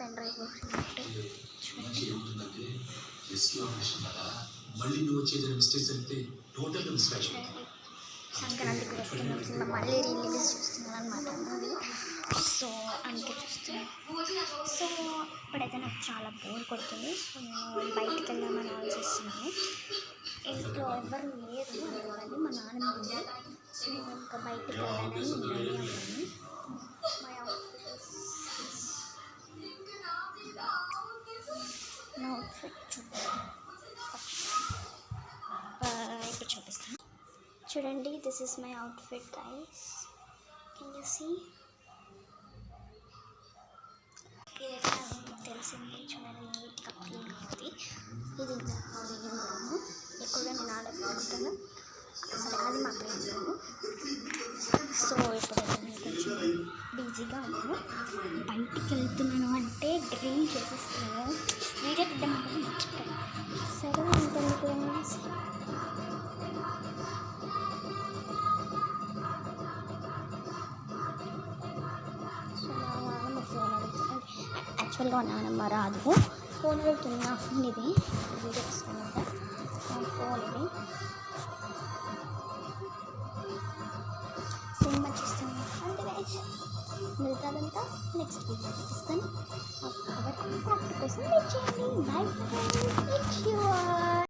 Pen drive కొట్టినట్టు సంక్రాంతికి వస్తున్న సినిమా మళ్ళీ రిలీజ్ చూస్తున్నాను అనమాట మూవీ. సో అందుకే చూస్తున్నాను. సో ఇప్పుడైతే నాకు చాలా బోర్ కొడుతుంది. సో నేను బయటికి వెళ్దామని ఆలోచిస్తున్నాను. ఇంట్లో ఎవరు లేరు అనుకోవాలి, మా నాన్న ఉంది. సో ఇంకా బయటికి వెళ్ళాలని నేను రెడీ అయ్యాను. మై అవుట్ఫిట్ ఇప్పుడు చూపిస్తాను. చూడండి, this is my outfit guys. Can you see? తెలిసింది చూడండి, నీట్గా క్లీన్ అవుతుంది. ఇది రూము. ఎక్కువగా నేను ఆడకుంటాను, అసలు అది మా ప్లేస్ రూము. సో ఇప్పుడు నేను కొంచెం బిజీగా ఉన్నాను. బయటికి వెళ్తున్నాను అంటే డ్రీమ్ చేసేస్తున్నాను. వీడియో తిట్టమంటే మర్చిపోయాను. సరే ఇంకెందుకు యాక్చువల్గా నానమ్మ రాదు, ఫోన్ అడుగుతుంది. నా ఫోన్ ఇది, వీడియో తీసుకున్నాక నా ఫోన్ ఇది. సినిమా చూస్తాను అంతే గైస్. మిగతాదంతా నెక్స్ట్ వీడియో చూస్తాను. కాబట్టి కోసం వెయిట్ చేయండి. Bye friends.